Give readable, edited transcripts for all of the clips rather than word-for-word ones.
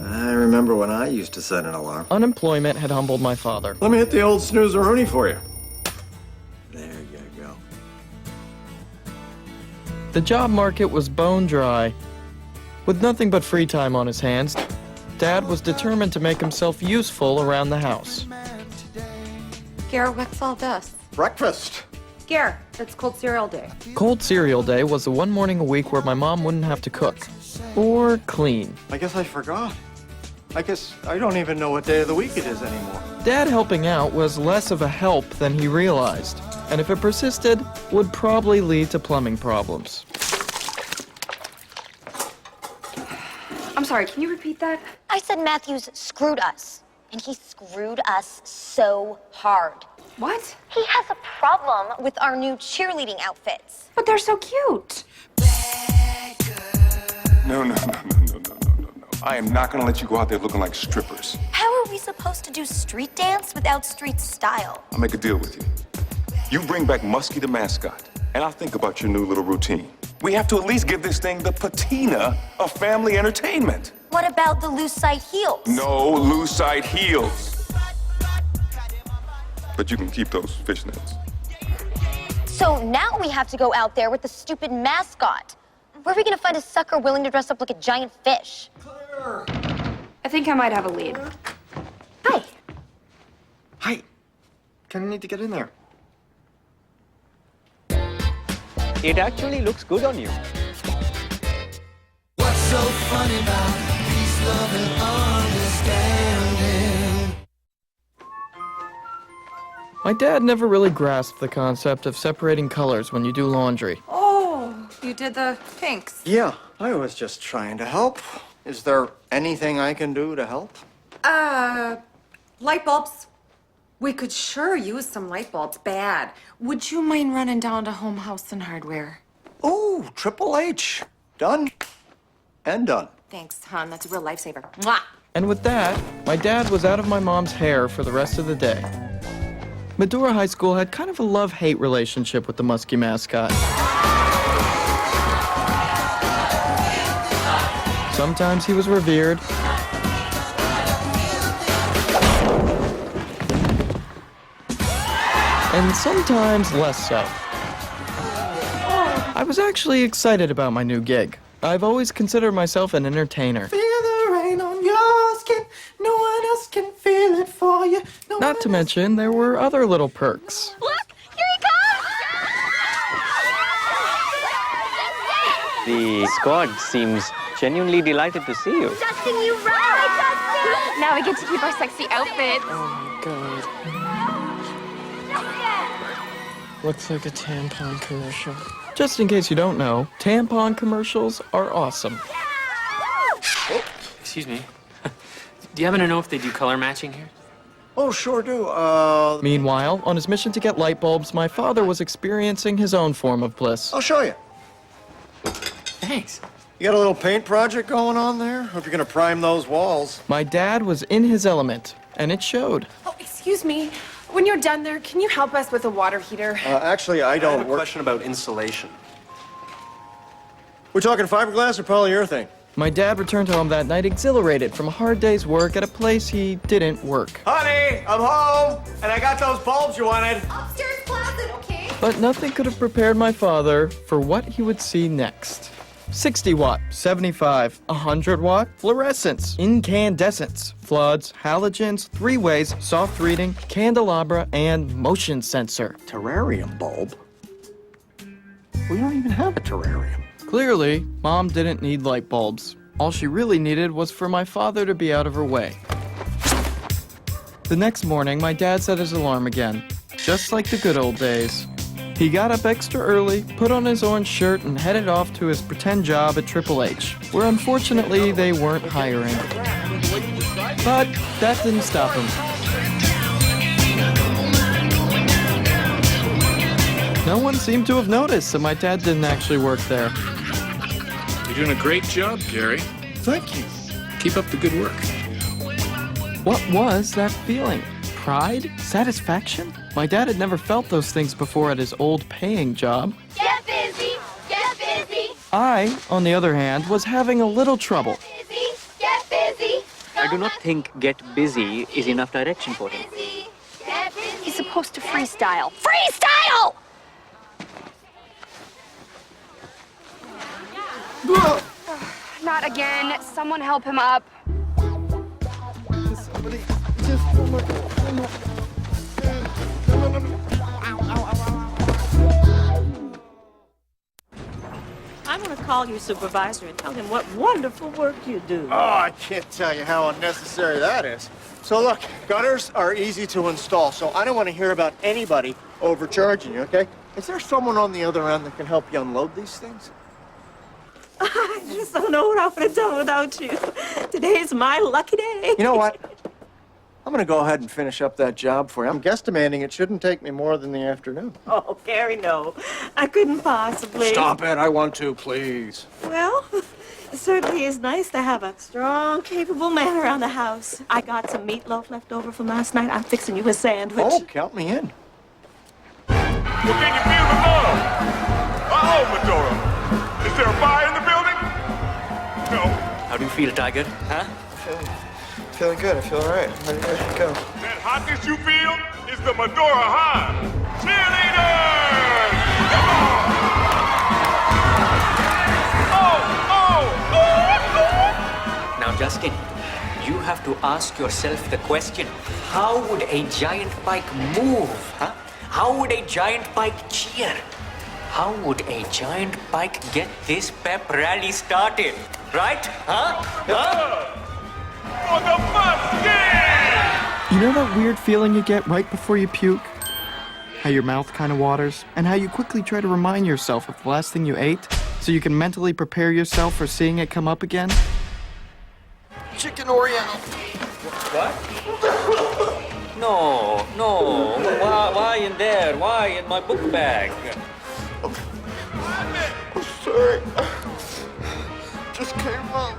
I remember when I used to set an alarm. Unemployment had humbled my father. Let me hit the old snoozer-rooney for you. There you go. The job market was bone dry. With nothing but free time on his hands, Dad was determined to make himself useful around the house. Garrett, what's all this? Breakfast. Garrett, it's cold cereal day. Cold cereal day was the one morning a week where my mom wouldn't have to cook. Or clean. I guess I forgot. I guess I don't even know what day of the week it is anymore. Dad helping out was less of a help than he realized, and if it persisted, would probably lead to plumbing problems. I'm sorry, can you repeat that? I said Matthews screwed us, and he screwed us so hard. What? He has a problem with our new cheerleading outfits. But they're so cute. No. I am not gonna let you go out there looking like strippers. How are we supposed to do street dance without street style? I'll make a deal with you. You bring back Muskie the mascot, and I'll think about your new little routine. We have to at least give this thing the patina of family entertainment. What about the loose side heels? No loose side heels. But you can keep those fishnets. So now we have to go out there with the stupid mascot. Where are we gonna find a sucker willing to dress up like a giant fish? I think I might have a lead. Hi. Hi. Kinda need to get in there. It actually looks good on you. What's so funny about peace, love, and understanding? My dad never really grasped the concept of separating colors when you do laundry. Oh, you did the pinks. Yeah, I was just trying to help. Is there anything I can do to help? Light bulbs. We could sure use some light bulbs, bad. Would you mind running down to Home House and Hardware? Ooh, Triple H. Done. And done. Thanks, hon. That's a real lifesaver. Mwah! And with that, my dad was out of my mom's hair for the rest of the day. Medora High School had kind of a love-hate relationship with the Muskie mascot. Sometimes he was revered. And sometimes less so. I was actually excited about my new gig. I've always considered myself an entertainer. Feel the rain on your skin. No one else can feel it for you. Not to mention, there were other little perks. Look, here he comes! The squad seems genuinely delighted to see you. Justin, you right! Justin! Now we get to keep our sexy outfits. Oh, God. Looks like a tampon commercial. Just in case you don't know, tampon commercials are awesome. Excuse me. Do you happen to know if they do color matching here? Oh, sure do. Meanwhile, on his mission to get light bulbs, my father was experiencing his own form of bliss. I'll show you. Thanks. You got a little paint project going on there? Hope you're gonna prime those walls. My dad was in his element, and it showed. Oh, excuse me. When you're done there, can you help us with a water heater? Actually, I I don't have a question about insulation. We're talking fiberglass or polyurethane? My dad returned home that night exhilarated from a hard day's work at a place he didn't work. Honey, I'm home, and I got those bulbs you wanted. Upstairs closet, okay? But nothing could have prepared my father for what he would see next. 60 watt, 75, 100 watt, fluorescence, incandescence, floods, halogens, three-ways, soft reading, candelabra, and motion sensor. Terrarium bulb? We don't even have a terrarium. Clearly, Mom didn't need light bulbs. All she really needed was for my father to be out of her way. The next morning, my dad set his alarm again, just like the good old days. He got up extra early, put on his orange shirt, and headed off to his pretend job at Triple H, where unfortunately they weren't hiring. But that didn't stop him. No one seemed to have noticed that my dad didn't actually work there. You're doing a great job, Gary. Thank you. Keep up the good work. What was that feeling? Pride? Satisfaction? My dad had never felt those things before at his old paying job. Get busy! Get busy! I, on the other hand, was having a little trouble. Busy! Get I do not think get busy is enough direction for him. He's supposed to freestyle. Freestyle! Not again. Someone help him up. Somebody just... Oh my God. I'm going to call your supervisor and tell him what wonderful work you do. Oh, I can't tell you how unnecessary that is. So look, gutters are easy to install, so I don't want to hear about anybody overcharging you, okay? Is there someone on the other end that can help you unload these things? I just don't know what I would have done without you. Today's my lucky day. You know what? I'm gonna go ahead and finish up that job for you. I'm guesstimating it shouldn't take me more than the afternoon. Oh, Gary, no. I couldn't possibly. Stop it, I want to, please. Well, it certainly is nice to have a strong, capable man around the house. I got some meatloaf left over from last night. I'm fixing you a sandwich. Oh, count me in. Well, can you feel the love? Uh-oh, Medora. Is there a fire in the building? No. How do you feel, Tiger? Huh? Feeling good, I feel all right. Ready to go. That hotness you feel is the Medora High. Cheerleaders! Come on! Now, Justin, you have to ask yourself the question, how would a giant bike move, huh? How would a giant bike cheer? How would a giant bike get this pep rally started? Right? Huh? Huh? For the musket! You know that weird feeling you get right before you puke? How your mouth kind of waters? And how you quickly try to remind yourself of the last thing you ate so you can mentally prepare yourself for seeing it come up again? Chicken Oriental. What? No, no. Why in there? Why in my book bag? I'm sorry. Just came up.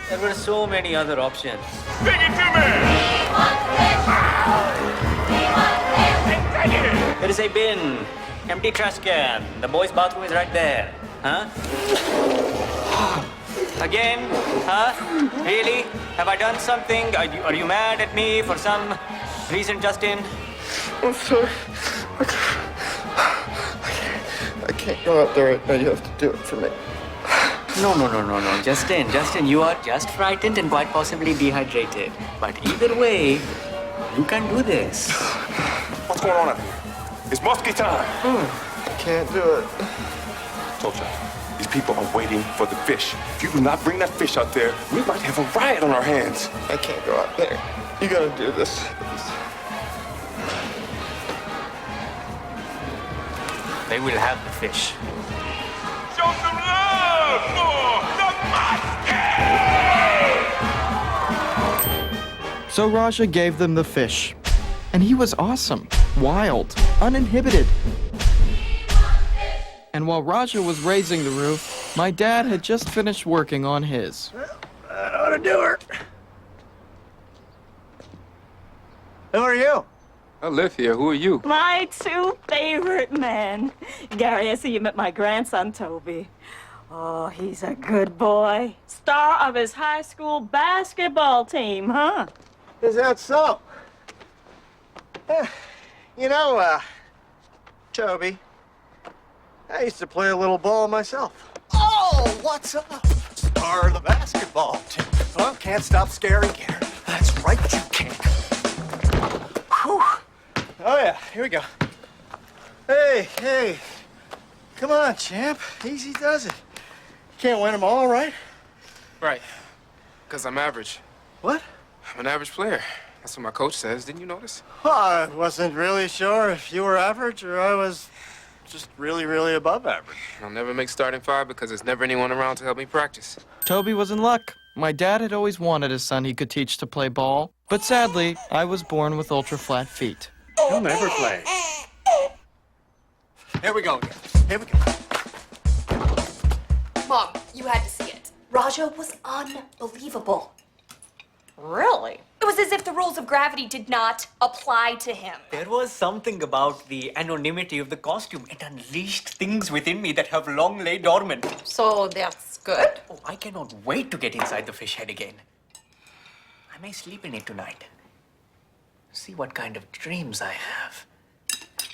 There were so many other options. Sing it to me! There is a bin, empty trash can. The boys' bathroom is right there. Huh? Again? Huh? Really? Have I done something? Are you mad at me for some reason, Justin? I'm sorry. I can't go out there right now. You have to do it for me. No. Justin, you are just frightened and quite possibly dehydrated. But either way, you can do this. What's going on up here? It's muskie time. I can't do it. Told you, these people are waiting for the fish. If you do not bring that fish out there, we might have a riot on our hands. I can't go out there. You gotta do this. They will have the fish. Show some love for the muskie! So Raja gave them the fish. And he was awesome, wild, uninhibited. And while Raja was raising the roof, my dad had just finished working on his. That ought to do her. Who are you? I live here. Who are you? My two favorite men. Gary, I see you met my grandson, Toby. Oh, he's a good boy. Star of his high school basketball team, huh? Is that so? You know, Toby, I used to play a little ball myself. Oh, what's up? Star of the basketball team. Well, can't stop Scary Gary. That's right, you can't. Whew. Oh, yeah, here we go. Hey. Come on, champ. Easy does it. Can't win them all, right? Right. Because I'm average. What? I'm an average player. That's what my coach says. Didn't you notice? Well, I wasn't really sure if you were average or I was just really, really above average. I'll never make starting five because there's never anyone around to help me practice. Toby was in luck. My dad had always wanted a son he could teach to play ball. But sadly, I was born with ultra-flat feet. He'll never play. Here we go. Here we go. Mom, you had to see it. Raja was unbelievable. Really? It was as if the rules of gravity did not apply to him. There was something about the anonymity of the costume. It unleashed things within me that have long lay dormant. So that's good? Oh, I cannot wait to get inside the fish head again. I may sleep in it tonight. See what kind of dreams I have.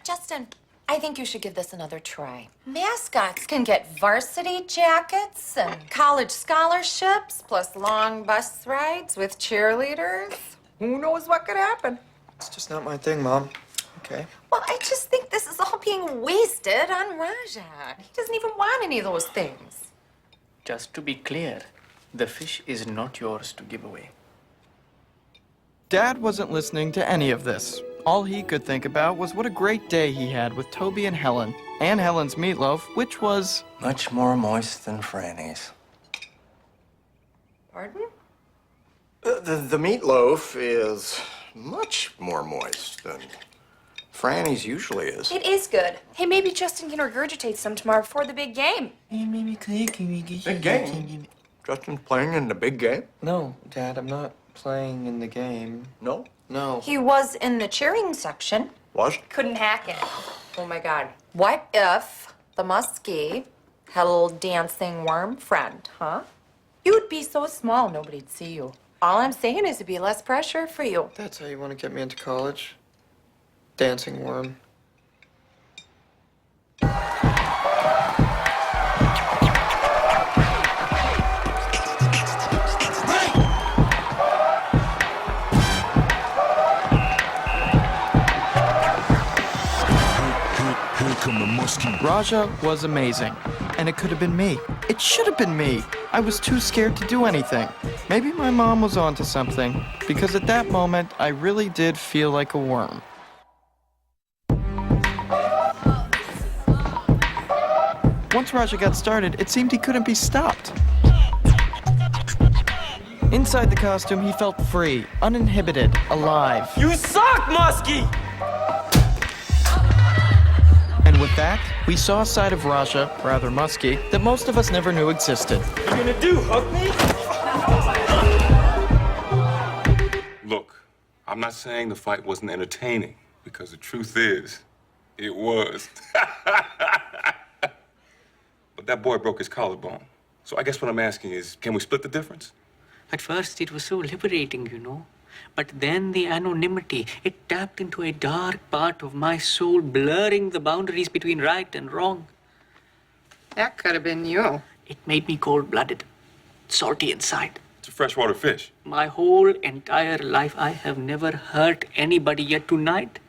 Justin, I think you should give this another try. Mascots can get varsity jackets and college scholarships, plus long bus rides with cheerleaders. Who knows what could happen? It's just not my thing, Mom. Okay. Well, I just think this is all being wasted on Raja. He doesn't even want any of those things. Just to be clear, the fish is not yours to give away. Dad wasn't listening to any of this. All he could think about was what a great day he had with Toby and Helen's meatloaf, which was Much more moist than Franny's. Pardon? The meatloaf is much more moist than Franny's usually is. It is good. Hey, maybe Justin can regurgitate some tomorrow before the big game. Big game? Justin's playing in the big game? No, Dad, I'm not playing in the game. No? No. He was in the cheering section. Was? Couldn't hack it. Oh my God. What if the muskie had a little dancing worm friend, huh? You'd be so small, nobody'd see you. All I'm saying is it'd be less pressure for you. That's how you want to get me into college? Dancing worm. Raja was amazing, and it could have been me. It should have been me. I was too scared to do anything. Maybe my mom was onto something, because at that moment, I really did feel like a worm. Once Raja got started, it seemed he couldn't be stopped. Inside the costume, he felt free, uninhibited, alive. You suck, Muskie! And with that, we saw a side of Raja, rather musky, that most of us never knew existed. What are you gonna do, hug me? Look, I'm not saying the fight wasn't entertaining, because the truth is, it was. But that boy broke his collarbone. So I guess what I'm asking is, can we split the difference? At first, it was so liberating, you know. But then the anonymity, it tapped into a dark part of my soul, blurring the boundaries between right and wrong. That could have been you. It made me cold-blooded, salty inside. It's a freshwater fish. My whole entire life, I have never hurt anybody, yet tonight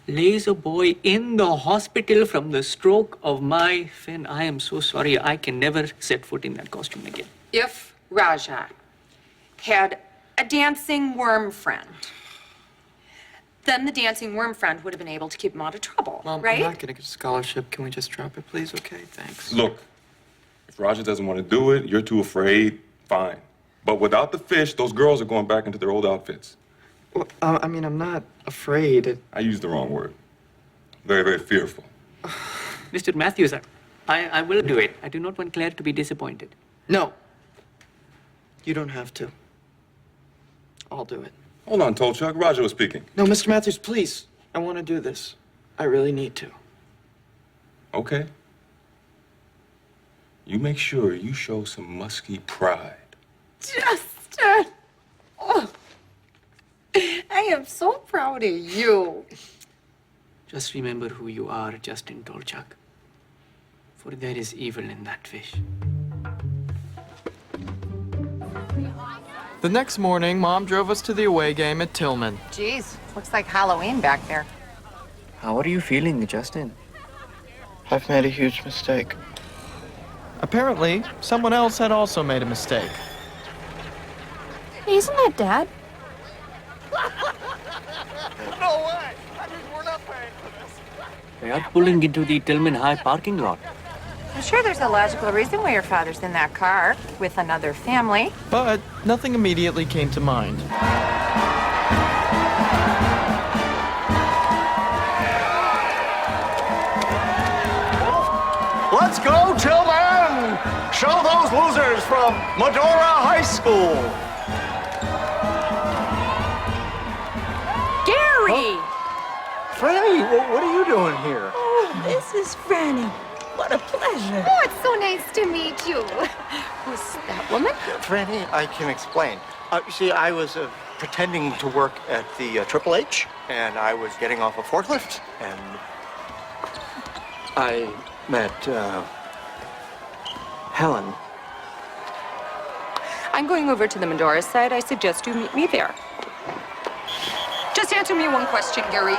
lays a boy in the hospital from the stroke of my fin. I am so sorry. I can never set foot in that costume again. If Raja had a dancing worm friend, then the dancing worm friend would have been able to keep him out of trouble, Mom, right? I'm not gonna get a scholarship. Can we just drop it, please? Okay, thanks. Look, if Roger doesn't want to do it, you're too afraid, fine. But without the fish, those girls are going back into their old outfits. Well, I mean, I'm not afraid. I used the wrong word. Very, very fearful. Mr. Matthews, I will do it. I do not want Claire to be disappointed. No. You don't have to. I'll do it. Hold on, Tolchuk. Roger was speaking. No, Mr. Matthews, please. I want to do this. I really need to. Okay. You make sure you show some musky pride. Justin! Oh, I am so proud of you. Just remember who you are, Justin Tolchuk. For there is evil in that fish. The next morning, Mom drove us to the away game at Tillman. Geez, looks like Halloween back there. How are you feeling, Justin? I've made a huge mistake. Apparently, someone else had also made a mistake. Hey, isn't that Dad? No way! That means we're not paying for this. They are pulling into the Tillman High parking lot. I'm sure there's a logical reason why your father's in that car with another family. But nothing immediately came to mind. Let's go, Tillman! Show those losers from Medora High School! Toby, what are you doing here? Oh, this is Franny. What a pleasure. Oh, it's so nice to meet you. Who's that woman? Franny, I can explain. You see, I was pretending to work at the Triple H, and I was getting off a forklift, and I met Helen. I'm going over to the Medora side. I suggest you meet me there. Just answer me one question, Gary.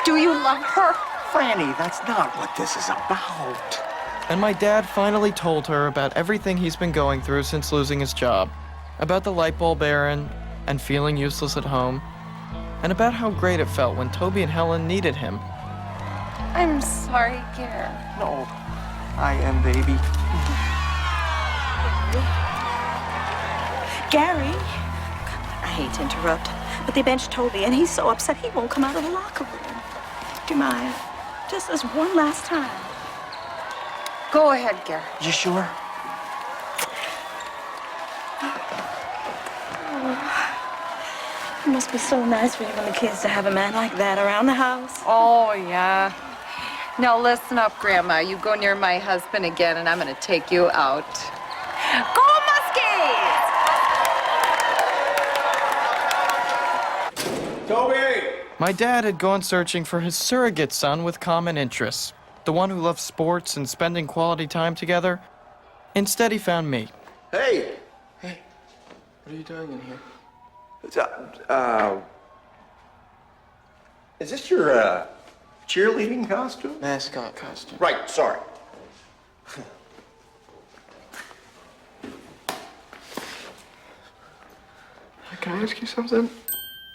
Do you love her? Franny, that's not what this is about. And my dad finally told her about everything he's been going through since losing his job, about the light bulb errand and feeling useless at home, and about how great it felt when Toby and Helen needed him. I'm sorry, Gary. No, I am, baby. Gary, I hate to interrupt, but they benched Toby, and he's so upset he won't come out of the locker room. Do you mind? Just this one last time. Go ahead, Gary. You sure? It must be so nice for you and the kids to have a man like that around the house. Oh, yeah. Now listen up, Grandma. You go near my husband again, and I'm going to take you out. Go Muskies! Toby! My dad had gone searching for his surrogate son with common interests, the one who loved sports and spending quality time together. Instead, he found me. Hey! Hey, what are you doing in here? Is this your, cheerleading costume? Mascot costume. Right, sorry. Can I ask you something?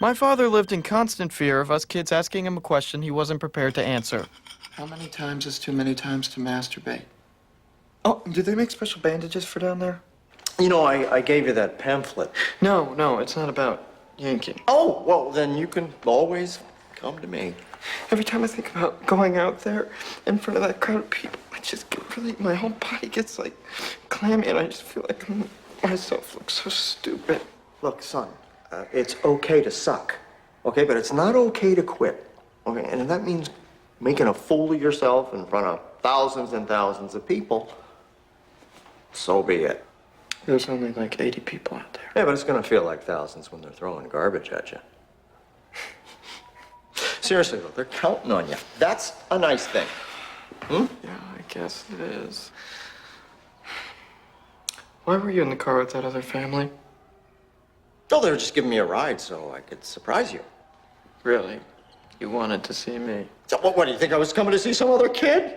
My father lived in constant fear of us kids asking him a question he wasn't prepared to answer. How many times is too many times to masturbate? Oh, do they make special bandages for down there? You know, I gave you that pamphlet. No, it's not about yanking. Oh, well, then you can always come to me. Every time I think about going out there in front of that crowd of people, I just get really, my whole body gets like clammy, and I just feel like myself looks so stupid. Look, son, it's okay to suck, okay? But it's not okay to quit, okay? And if that means making a fool of yourself in front of thousands and thousands of people, so be it. There's only like 80 people out there. Yeah, but it's gonna feel like thousands when they're throwing garbage at you. Seriously, though, they're counting on you. That's a nice thing. Hmm? Yeah, I guess it is. Why were you in the car with that other family? Oh, they were just giving me a ride so I could surprise you. Really? You wanted to see me? So, what, do you think I was coming to see some other kid?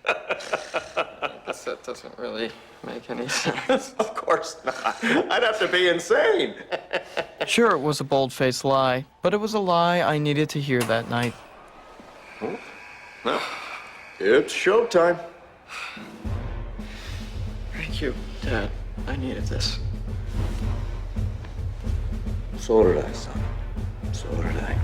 I guess that doesn't really make any sense. Of course not. I'd have to be insane. Sure, it was a bold-faced lie, but it was a lie I needed to hear that night. Oh. Well, it's showtime. Thank you, Dad. I needed this. So did I, son. So did I.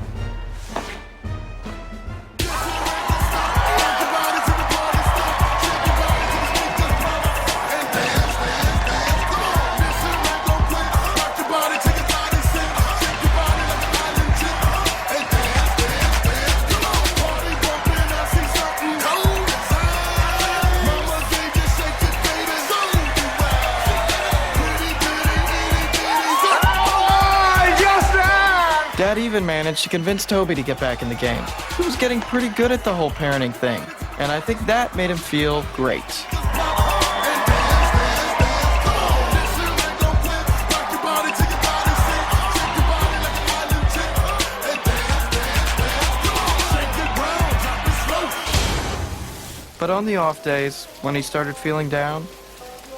Dad even managed to convince Toby to get back in the game. He was getting pretty good at the whole parenting thing, and I think that made him feel great. But on the off days, when he started feeling down,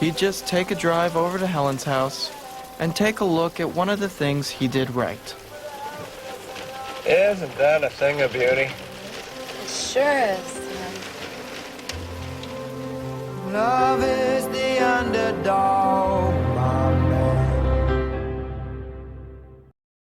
he'd just take a drive over to Helen's house and take a look at one of the things he did right. Isn't that a thing of beauty? Sure is. Love is the underdog.